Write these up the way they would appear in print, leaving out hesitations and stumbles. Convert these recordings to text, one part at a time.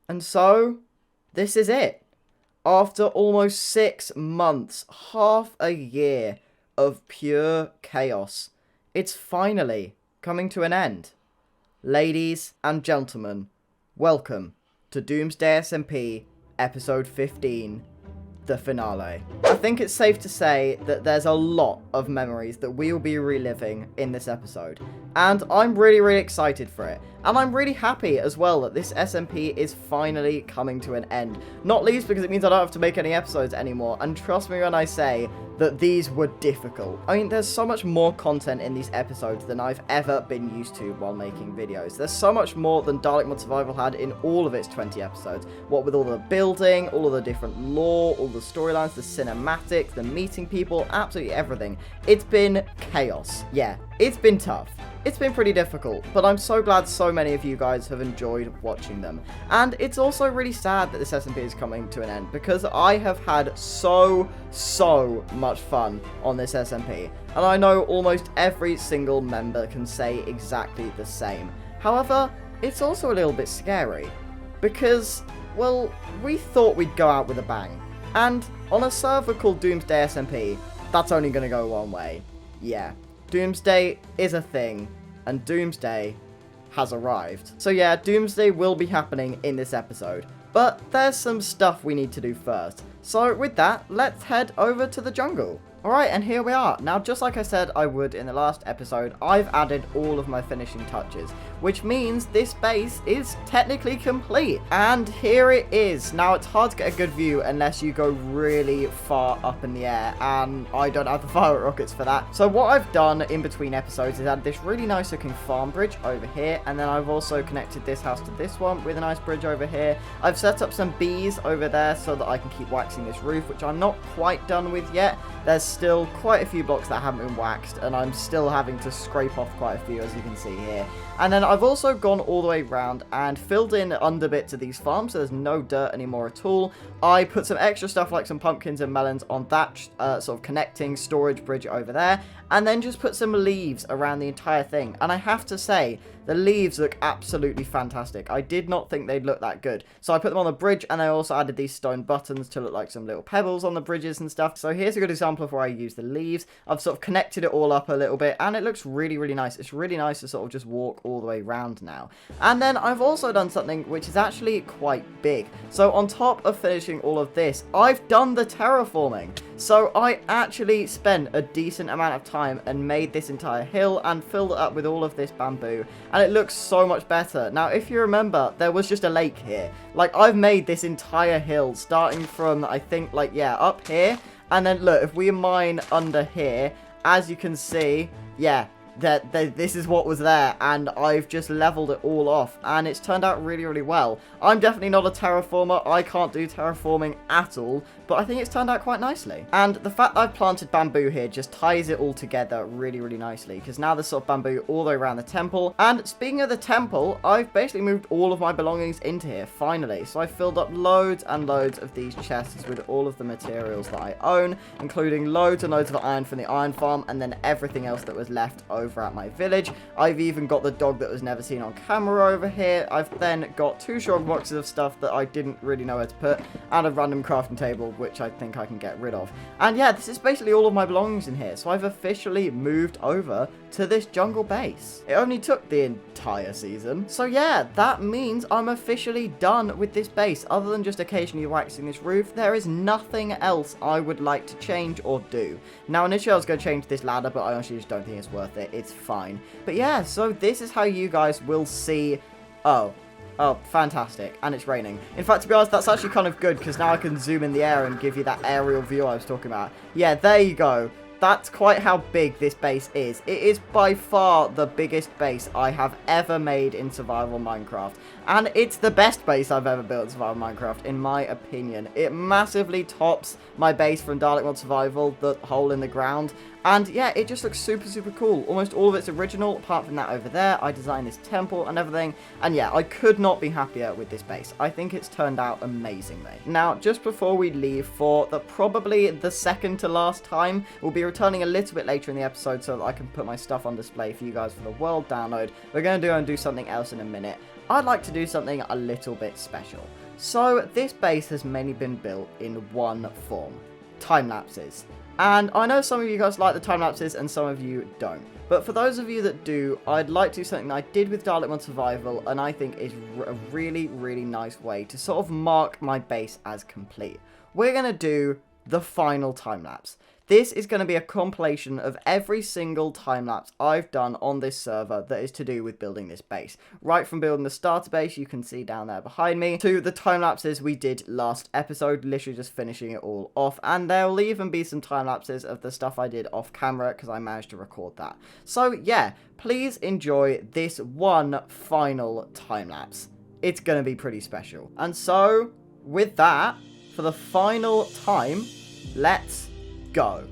And so, this is it. After almost 6 months, half a year of pure chaos, it's finally coming to an end. Ladies and gentlemen, welcome to Doomsday SMP episode 15, the finale. I think it's safe to say that there's a lot of memories that we will be reliving in this episode, and I'm really excited for it. And I'm really happy as well that this SMP is finally coming to an end. Not least because it means I don't have to make any episodes anymore. And trust me when I say that these were difficult. I mean, there's so much more content in these episodes than I've ever been used to while making videos. There's so much more than Dalek Mod Survival had in all of its 20 episodes. What with all the building, all of the different lore, all the storylines, the cinematics, the meeting people, absolutely everything. It's been chaos. Yeah, it's been tough. It's been pretty difficult, but I'm so glad so many of you guys have enjoyed watching them. And it's also really sad that this SMP is coming to an end, because I have had so much fun on this SMP. And I know almost every single member can say exactly the same. However, it's also a little bit scary, because, well, we thought we'd go out with a bang. And on a server called Doomsday SMP, that's only going to go one way. Yeah. Doomsday is a thing, and Doomsday has arrived. So yeah, Doomsday will be happening in this episode, but there's some stuff we need to do first. So with that, let's head over to the jungle. Alright, and here we are. Now, just like I said I would in the last episode, I've added all of my finishing touches, which means this base is technically complete. And here it is. Now, it's hard to get a good view unless you go really far up in the air, and I don't have the fire rockets for that. So what I've done in between episodes is add this really nice looking farm bridge over here, and then I've also connected this house to this one with a nice bridge over here. I've set up some bees over there so that I can keep waxing this roof, which I'm not quite done with yet. There's still quite a few blocks that haven't been waxed, and I'm still having to scrape off quite a few, as you can see here. And then I've also gone all the way around and filled in under bits of these farms, so there's no dirt anymore at all. I put some extra stuff like some pumpkins and melons on that sort of connecting storage bridge over there, and then just put some leaves around the entire thing. And I have to say, the leaves look absolutely fantastic. I did not think they'd look that good. So I put them on the bridge, and I also added these stone buttons to look like some little pebbles on the bridges and stuff. So here's a good example of where I use the leaves. I've sort of connected it all up a little bit, and it looks really nice. It's really nice to sort of just walk all the way around now. And then I've also done something which is actually quite big. So on top of finishing all of this, I've done the terraforming. So I actually spent a decent amount of time and made this entire hill and filled it up with all of this bamboo, and it looks so much better. Now, if you remember, there was just a lake here. Like, I've made this entire hill starting from, I think, like, yeah, up here. And then, look, if we mine under here, as you can see, yeah, this is what was there, and I've just leveled it all off, and it's turned out really well. I'm definitely not a terraformer. I can't do terraforming at all, but I think it's turned out quite nicely. And the fact that I've planted bamboo here just ties it all together really nicely, because now there's sort of bamboo all the way around the temple. And speaking of the temple, I've basically moved all of my belongings into here, finally. So I filled up loads and loads of these chests with all of the materials that I own, including loads and loads of iron from the iron farm, and then everything else that was left over at my village. I've even got the dog that was never seen on camera over here. I've then got 2 strong boxes of stuff that I didn't really know where to put, and a random crafting table, which I think I can get rid of. And yeah, this is basically all of my belongings in here, so I've officially moved over to this jungle base. It only took the entire season. So yeah, that means I'm officially done with this base. Other than just occasionally waxing this roof, there is nothing else I would like to change or do. Now, initially I was going to change this ladder, but I honestly just don't think it's worth it. It's fine. But yeah, so this is how you guys will see... Oh, fantastic. And it's raining. In fact, to be honest, that's actually kind of good, because now I can zoom in the air and give you that aerial view I was talking about. Yeah, there you go. That's quite how big this base is. It is by far the biggest base I have ever made in Survival Minecraft. And it's the best base I've ever built in Survival Minecraft, in my opinion. It massively tops my base from Dalek Mod Survival, the hole in the ground. And yeah, it just looks super cool. Almost all of it's original, apart from that over there. I designed this temple and everything. And yeah, I could not be happier with this base. I think it's turned out amazingly. Now, just before we leave, for probably the second to last time, we'll be returning a little bit later in the episode so that I can put my stuff on display for you guys for the world download. We're going to do something else in a minute. I'd like to do something a little bit special. So this base has mainly been built in one form, time lapses. And I know some of you guys like the time lapses and some of you don't. But for those of you that do, I'd like to do something that I did with Dalek Mod Survival and I think is a really, really nice way to sort of mark my base as complete. We're going to do the final time lapse. This is going to be a compilation of every single time-lapse I've done on this server that is to do with building this base. Right from building the starter base, you can see down there behind me, to the time-lapses we did last episode, literally just finishing it all off. And there will even be some time-lapses of the stuff I did off camera, because I managed to record that. So yeah, please enjoy this one final time-lapse. It's going to be pretty special. And so, with that, for the final time, let's go.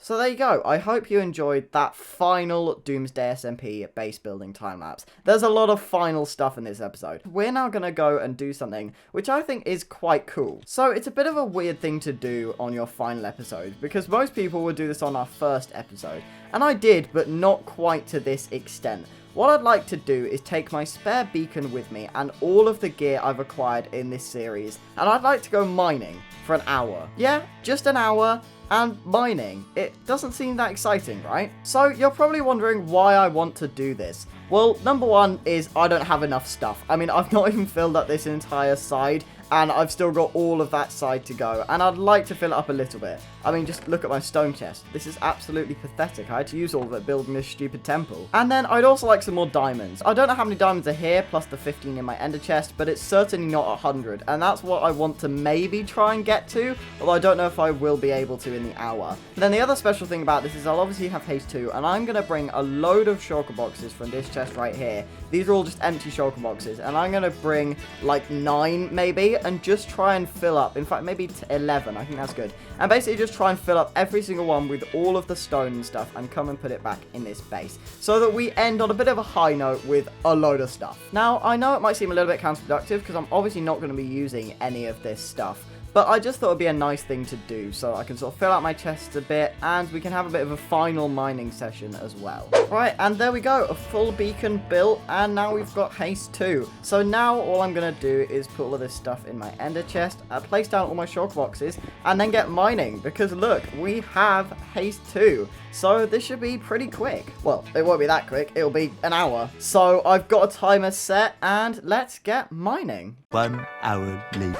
So there you go. I hope you enjoyed that final Doomsday SMP base building time-lapse. There's a lot of final stuff in this episode. We're now going to go and do something which I think is quite cool. So it's a bit of a weird thing to do on your final episode, because most people would do this on our first episode. And I did, but not quite to this extent. What I'd like to do is take my spare beacon with me and all of the gear I've acquired in this series, and I'd like to go mining for an hour. Yeah, just an hour. And mining. It doesn't seem that exciting, right? So you're probably wondering why I want to do this. Well, number one is I don't have enough stuff. I mean, I've not even filled up this entire side, and I've still got all of that side to go, and I'd like to fill it up a little bit. I mean, just look at my stone chest. This is absolutely pathetic. I had to use all of it building this stupid temple. And then I'd also like some more diamonds. I don't know how many diamonds are here, plus the 15 in my ender chest, but it's certainly not 100, and that's what I want to maybe try and get to, although I don't know if I will be able to in the hour. And then the other special thing about this is I'll obviously have haste 2, and I'm going to bring a load of shulker boxes from this chest right here. These are all just empty shulker boxes, and I'm going to bring like 9 maybe, and just try and fill up, in fact maybe 11, I think that's good, and basically just try and fill up every single one with all of the stone and stuff and come and put it back in this base, so that we end on a bit of a high note with a load of stuff. Now, I know it might seem a little bit counterproductive because I'm obviously not going to be using any of this stuff, but I just thought it'd be a nice thing to do, so I can sort of fill out my chests a bit, and we can have a bit of a final mining session as well. Right, and there we go, a full beacon built, and now we've got haste 2. So now all I'm going to do is put all of this stuff in my ender chest, place down all my shulker boxes, and then get mining, because look, we have haste 2. So this should be pretty quick. Well, it won't be that quick, it'll be an hour. So I've got a timer set, and let's get mining. 1 hour later.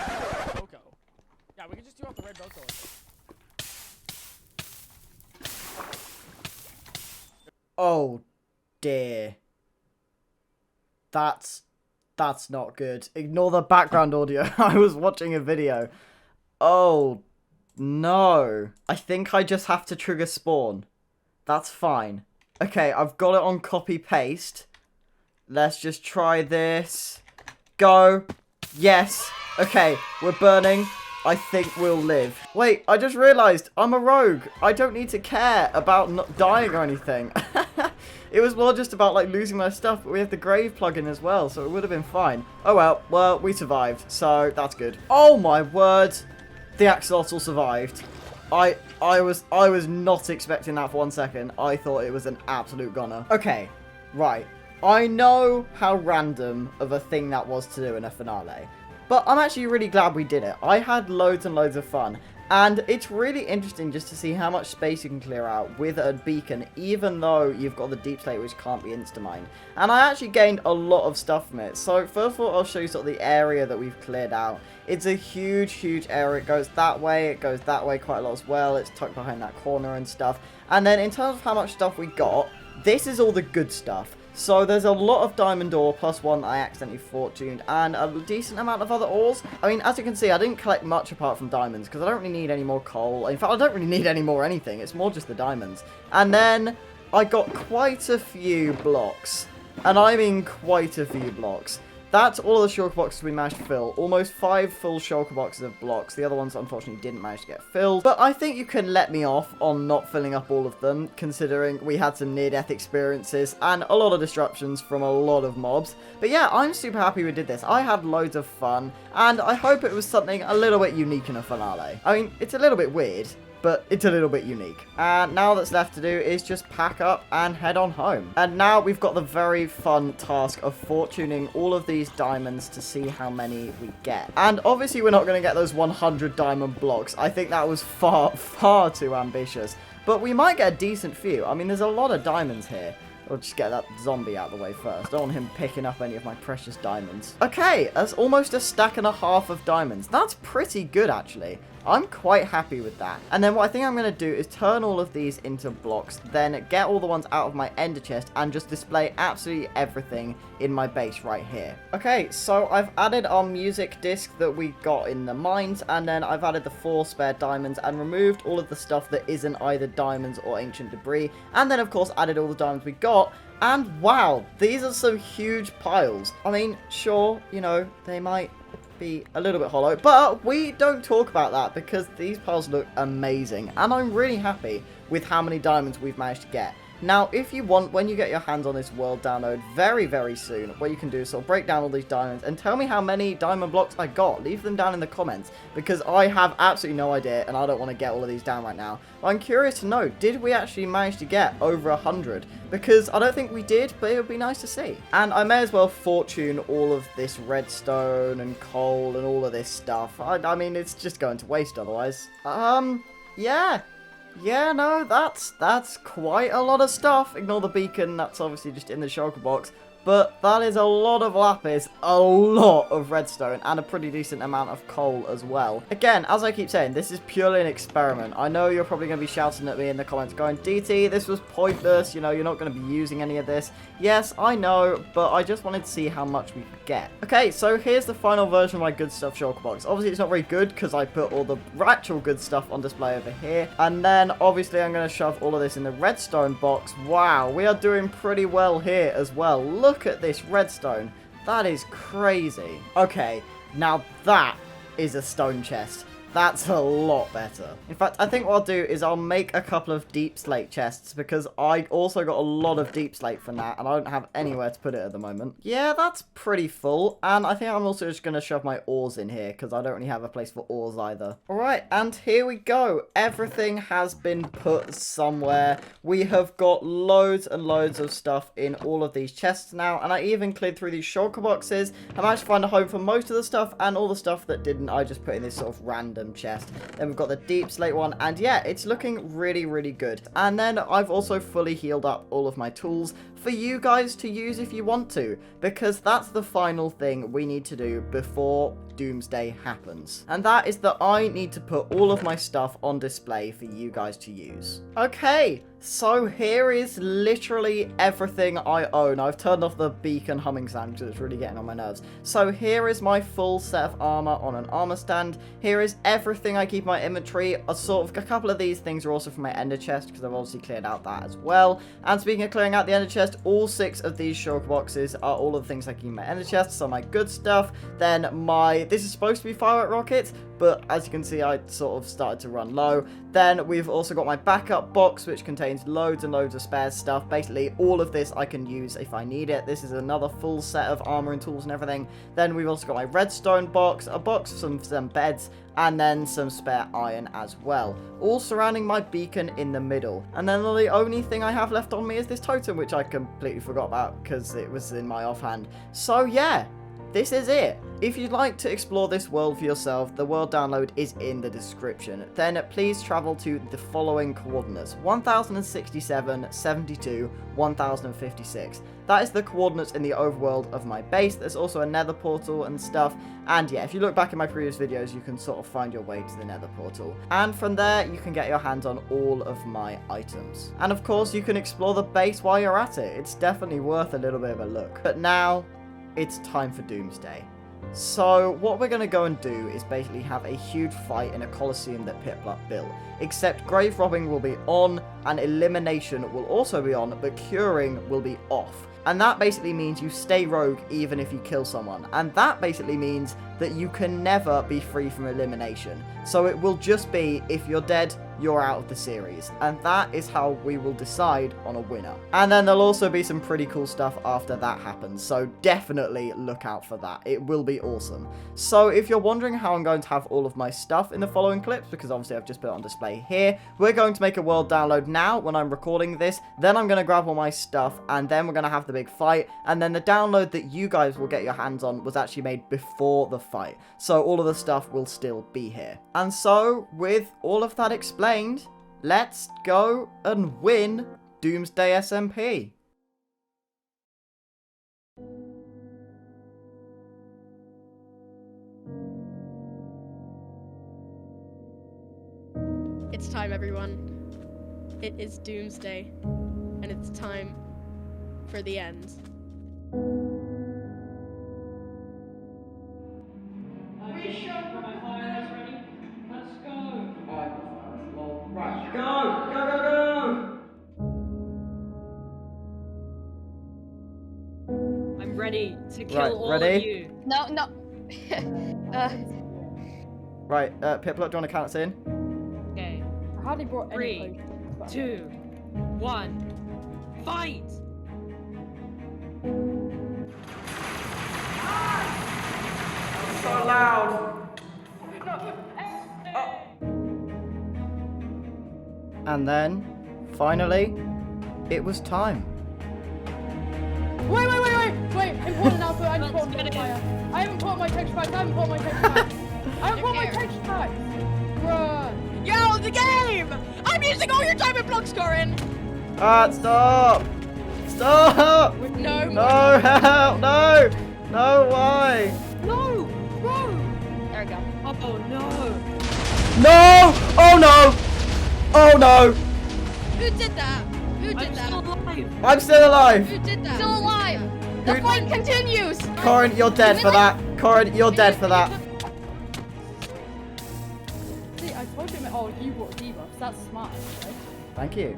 Yeah, we can just do off the red Boko. Oh dear. That's not good. Ignore the background audio. I was watching a video. Oh no. I think I just have to trigger spawn. That's fine. Okay, I've got it on copy paste. Let's just try this. Go. Yes. Okay, we're burning. I think we'll live. Wait, I just realized I'm a rogue. I don't need to care about not dying or anything. It was more just about like losing my stuff, but we have the grave plugin as well, so it would have been fine. Oh well, we survived, so that's good. Oh my word, the axolotl survived. I was not expecting that for 1 second. I thought it was an absolute goner. Okay, right. I know how random of a thing that was to do in a finale, but I'm actually really glad we did it. I had loads and loads of fun, and it's really interesting just to see how much space you can clear out with a beacon, even though you've got the deep slate which can't be insta-mined. And I actually gained a lot of stuff from it. So first of all, I'll show you sort of the area that we've cleared out. It's a huge area. It goes that way quite a lot as well. It's tucked behind that corner and stuff. And then in terms of how much stuff we got, this is all the good stuff. So there's a lot of diamond ore, plus 1 that I accidentally fortuned, and a decent amount of other ores. I mean, as you can see, I didn't collect much apart from diamonds, because I don't really need any more coal. In fact, I don't really need any more anything. It's more just the diamonds. And then I got quite a few blocks. And I mean quite a few blocks. That's all of the shulker boxes we managed to fill. Almost 5 full shulker boxes of blocks. The other ones, unfortunately, didn't manage to get filled. But I think you can let me off on not filling up all of them, considering we had some near-death experiences and a lot of disruptions from a lot of mobs. But yeah, I'm super happy we did this. I had loads of fun, and I hope it was something a little bit unique in a finale. I mean, it's a little bit weird, but it's a little bit unique. And now that's left to do is just pack up and head on home. And now we've got the very fun task of fortuning all of these diamonds to see how many we get. And obviously we're not going to get those 100 diamond blocks. I think that was far too ambitious. But we might get a decent few. I mean, there's a lot of diamonds here. I'll just get that zombie out of the way first. I don't want him picking up any of my precious diamonds. Okay, that's almost a stack and a half of diamonds. That's pretty good, actually. I'm quite happy with that. And then what I think I'm going to do is turn all of these into blocks, then get all the ones out of my ender chest and just display absolutely everything in my base right here. Okay, so I've added our music disc that we got in the mines, and then I've added the 4 spare diamonds and removed all of the stuff that isn't either diamonds or ancient debris, and then of course added all the diamonds we got. And wow, these are some huge piles. I mean, sure, you know, they might be a little bit hollow. But we don't talk about that because these piles look amazing. And I'm really happy with how many diamonds we've managed to get. Now, if you want, when you get your hands on this world download very, very soon, what you can do is sort of break down all these diamonds and tell me how many diamond blocks I got. Leave them down in the comments because I have absolutely no idea and I don't want to get all of these down right now. But I'm curious to know, did we actually manage to get over 100? Because I don't think we did, but it would be nice to see. And I may as well fortune all of this redstone and coal and all of this stuff. I mean, it's just going to waste otherwise. Yeah. Yeah, no, that's quite a lot of stuff. Ignore the beacon, that's obviously just in the shulker box. But that is a lot of lapis, a lot of redstone, and a pretty decent amount of coal as well. Again, as I keep saying, this is purely an experiment. I know you're probably going to be shouting at me in the comments going, DT, this was pointless, you know, you're not going to be using any of this. Yes, I know, but I just wanted to see how much we could get. Okay, so here's the final version of my good stuff shulker box. Obviously, it's not very good because I put all the actual good stuff on display over here. And then, obviously, I'm going to shove all of this in the redstone box. Wow, we are doing pretty well here as well. Look at this redstone. That is crazy. Okay, now that is a stone chest. That's a lot better. In fact, I think what I'll do is I'll make a couple of deep slate chests because I also got a lot of deep slate from that and I don't have anywhere to put it at the moment. Yeah, that's pretty full. And I think I'm also just going to shove my ores in here because I don't really have a place for ores either. All right, and here we go. Everything has been put somewhere. We have got loads and loads of stuff in all of these chests now. And I even cleared through these shulker boxes. I managed to find a home for most of the stuff and all the stuff that didn't, I just put in this sort of random chest. Then we've got the deep slate one, and yeah, it's looking really, really good. And then I've also fully healed up all of my tools for you guys to use if you want to, because that's the final thing we need to do before Doomsday happens. And that is that I need to put all of my stuff on display for you guys to use. Okay, so here is literally everything I own. I've turned off the beacon humming sound because it's really getting on my nerves. So here is my full set of armor on an armor stand. Here is everything I keep in my inventory. A couple of these things are also from my ender chest because I've obviously cleared out that as well. And speaking of clearing out the ender chest, all 6 of these shulker boxes are all of the things I keep in my ender chest. So my good stuff. Then this is supposed to be firework rockets, but as you can see, I sort of started to run low. Then we've also got my backup box, which contains loads and loads of spare stuff. Basically, all of this I can use if I need it. This is another full set of armor and tools and everything. Then we've also got my redstone box, a box of some beds, and then some spare iron as well. All surrounding my beacon in the middle. And then the only thing I have left on me is this totem, which I completely forgot about because it was in my offhand. So yeah, this is it. If you'd like to explore this world for yourself, the world download is in the description. Then please travel to the following coordinates: 1067, 72, 1056. That is the coordinates in the overworld of my base. There's also a nether portal and stuff. And yeah, if you look back in my previous videos, you can sort of find your way to the nether portal. And from there, you can get your hands on all of my items. And of course, you can explore the base while you're at it. It's definitely worth a little bit of a look. But now, it's time for Doomsday. So what we're going to go and do is basically have a huge fight in a coliseum that Piplup built. Except grave robbing will be on, and elimination will also be on, but curing will be off. And that basically means you stay rogue even if you kill someone. And that basically means that you can never be free from elimination. So it will just be, if you're dead, you're out of the series. And that is how we will decide on a winner. And then there'll also be some pretty cool stuff after that happens. So definitely look out for that. It will be awesome. So if you're wondering how I'm going to have all of my stuff in the following clips, because obviously I've just put it on display here, we're going to make a world download now when I'm recording this. Then I'm going to grab all my stuff, and then we're going to have the big fight. And then the download that you guys will get your hands on was actually made before the fight. So all of the stuff will still be here. And so with all of that explained, let's go and win Doomsday SMP. It's time, everyone. It is Doomsday, and it's time for the end. My fire is ready. Let's go. Oh, I've got fire. Lol. Right, go! Go, go, go! I'm ready to kill Right, all ready? of you. No. Right, Piplup, do you want to count us in? Okay. I hardly brought any 3, potions, but- 2, 1, fight! So loud. And then, finally, it was time. Wait! Important announcement, I just bought a modifier. I haven't put on my texture pack, I haven't put on my texture pack. I haven't put on my texture pack. Bruh. Yo, the game! I'm using all your diamond blocks, Corin! Stop! Stop! No, No, help! No! No, why? No! Bro! There we go. Oh no! No! Oh no! Oh no! Who did that? Who did I'm that? still alive! I'm still alive! Who did that? Still alive! The fight continues! Corin, you're dead for that. Corin, you're dead for that. See, I told him, oh, you bought debuffs, that's smart, right? Thank you.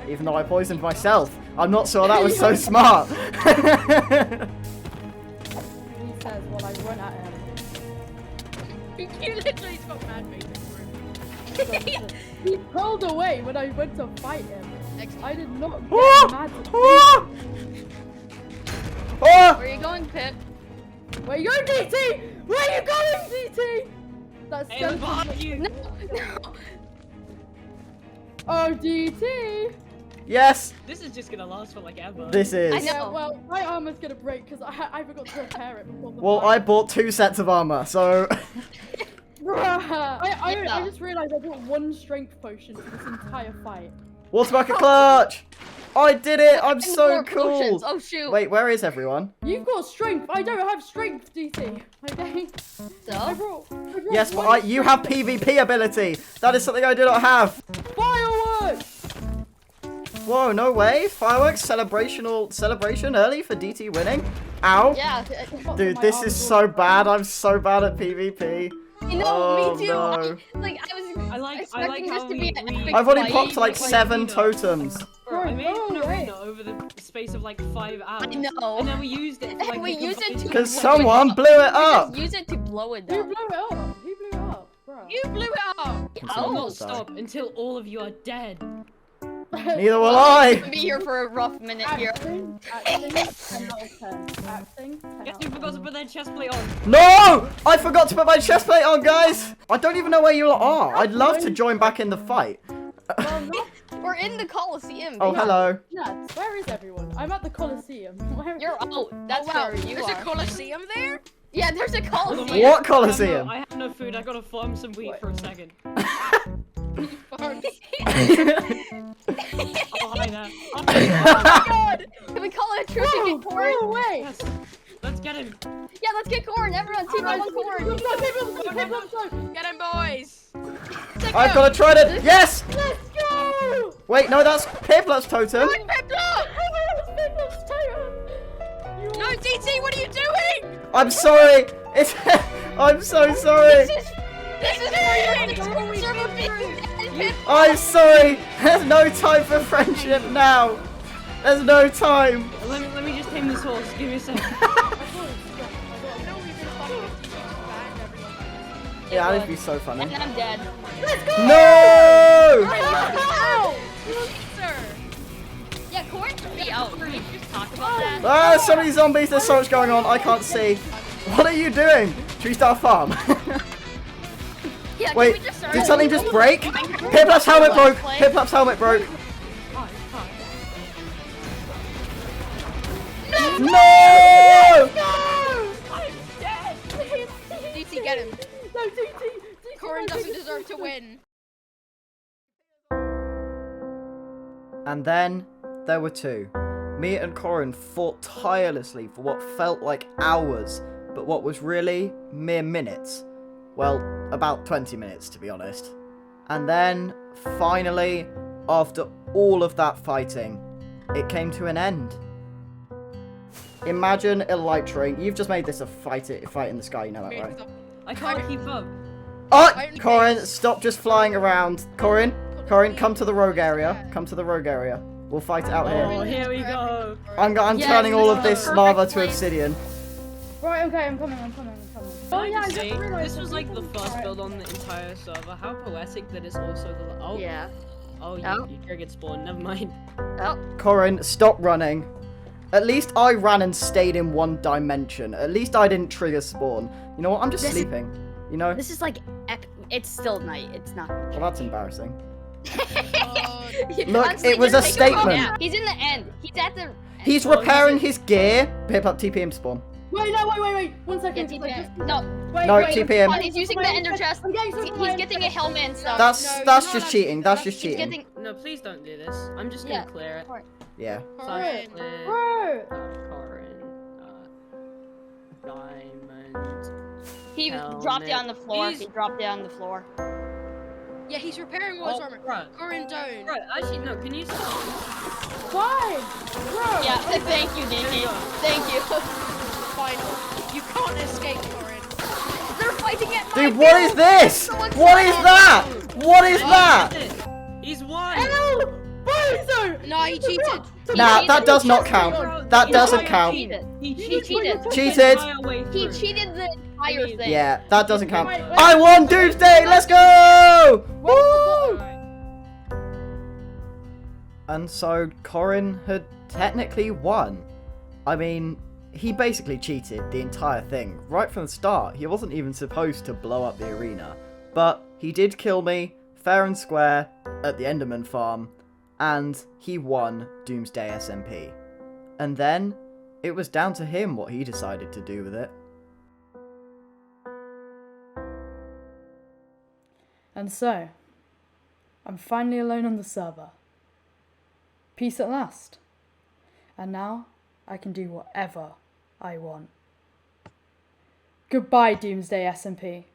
Even though I poisoned myself, I'm not sure that was so smart. He says while I run at him. You literally just got mad face. He pulled away when I went to fight him. I did not get Ah! mad. Ah! Ah! Where are you going, Pip? Where you going, DT? Where are you going, DT? That's Hey, I'm behind you! No. Oh, DT. Yes, This is just gonna last for like ever. this is. I know. Yeah, well, my armor's gonna break because I forgot to repair it before the Well, I fight. bought 2 sets of armor, so. Bruh. I Yeah. just realized I bought 1 strength potion for this entire fight. Water bucket clutch! I did it! I'm And so more cool! potions. Oh shoot. Wait, where is everyone? You've got strength. I don't have strength, DT. Okay. I So? brought Yes, but one you have PvP ability! That is something I do not have! fireworks. Whoa, no way! Fireworks celebration early for DT winning? Ow! Yeah. Dude, this is so bad. I'm so bad at PvP. You know, Oh, me too. no. I was I like expecting this how to be an we- epic I've already fight. popped like Like 7 Nina. totems. Bro, I made no an way. arena over the space of like 5 hours. I know. And then we used it for like We the used it to- combined- Because someone blew it up! Just use it to blow it Who down. blew it up? Who blew it up, bro? You blew it up! I will Oh. not stop until all of you are dead. Neither will I! Be here for a rough minute here. Acting, 10 out of 10. Acting, 10 Guess out who of forgot to 10. put their chest plate on? No! I forgot to put my chest plate on, guys! I don't even know where you are. I'd love to join back in the fight. Well, no, We're in the Coliseum. Oh, baby. hello. Nats, where is everyone? I'm at the Coliseum. Where You're out. That's Wow, where you there's are. a coliseum there? Yeah, there's a Coliseum. What Coliseum? I have no food. I gotta farm some wheat for a second. Farms. Oh, hi there. Oh, God! Can we call it a truce and Whoa, get corn? go away! yes. Let's get him. Yeah, let's get corn. Everyone, team up on corn. Get him, boys! I've got to try to. Yes! Let's go! Wait, no, that's Piplup's totem. No, DT, what are you doing? I'm sorry. It's. I'm so sorry. This is where you're server being dead. I'm sorry. There's no time for friendship now. There's no time. Let me just tame this horse. Give me a second. You know we've been funny with DT just banned everyone. Yeah, that'd be so funny. And I'm dead. No! Ow! Sir! Yeah, corn should be out. Can we just talk about that? Ah, there's so many zombies. There's so much going on. I can't see. What are you doing? Should we start a farm? Yeah, can Wait, we just start did something just break? Minecraft Piplup's helmet broke. Play? Piplup's helmet broke. No! I'm dead! DT, get him. No, DT! Corin doesn't deserve to win. And then there were 2. Me and Corin fought tirelessly for what felt like hours, but what was really mere minutes. Well, about 20 minutes to be honest. And then, finally, after all of that fighting, it came to an end. Imagine a light train. You've just made this a fight in the sky, you know that, right? I can't keep up. Oh, Corin, stop just flying around. Corin, come to the rogue area. Come to the rogue area. We'll fight it out here. Oh, here we go. I'm Yes, turning all of this this is the lava perfect to place. obsidian. Right, okay, I'm coming. Oh, yeah, I I just say, realized this was that like the this first is- build on the entire server. How poetic that it's also the. Oh, Yeah. oh, Oh. you triggered spawn. Never mind. Oh. Corin, stop running. At least I ran and stayed in one dimension. At least I didn't trigger spawn. You know what? I'm just This is- sleeping. You know? This is like it's still night. It's not. Well, that's embarrassing. You Look, constantly it was just a take a statement. nap. He's in the end. He's at the. He's Oh, repairing he's his gear. Pip up TPM spawn. Wait, no, wait. 1 Yeah, second. TPM. No. No, wait. TPM. He's using the ender chest. I'm getting some He's getting a helmet and stuff. That's No, that's you're just not cheating. allowed That's to do just He's cheating. getting. No, please don't do this. I'm just gonna Yeah. clear it. Yeah. Corin. Clear. Bro. Corin. Diamond. He Helmet. dropped it on the floor. He's- He dropped it on the floor. Yeah, he's repairing all his Oh, armor. right. Corin, don't. Right, actually, no, can you stop? Why? Bro. Yeah. Thank you, DK. Thank you. Final. You can't escape, Corin. They're fighting at my Dude, what is this? Someone What is that? What is that? He's won! Hell! Bozo! No, he cheated. Nah, that does not He count. That doesn't count. cheated. He He cheated. Cheated. He cheated the entire thing. Yeah, that doesn't count. Wait. I won Doomsday. Let's go! Woo! And so Corin had technically won. I mean, he basically cheated the entire thing. Right from the start, he wasn't even supposed to blow up the arena. But he did kill me, fair and square, at the Enderman farm, and he won Doomsday SMP. And then, it was down to him what he decided to do with it. And so, I'm finally alone on the server. Peace at last. And now, I can do whatever I want. Goodbye, Doomsday SMP.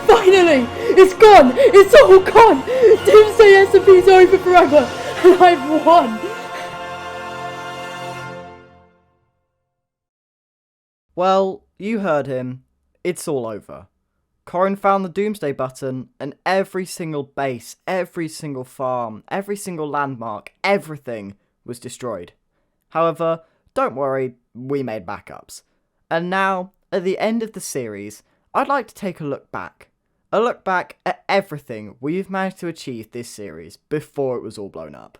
Finally! It's gone! It's all gone! Doomsday SMP's over forever! And I've won! Well, you heard him. It's all over. Corin found the Doomsday button, and every single base, every single farm, every single landmark, everything was destroyed. However, don't worry, we made backups. And now, at the end of the series, I'd like to take a look back. A look back at everything we've managed to achieve this series before it was all blown up.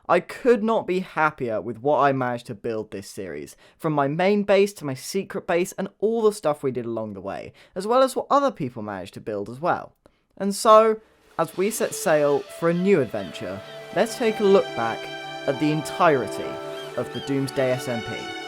I could not be happier with what I managed to build this series, from my main base to my secret base and all the stuff we did along the way, as well as what other people managed to build as well. And so, as we set sail for a new adventure, let's take a look back at the entirety of the Doomsday SMP.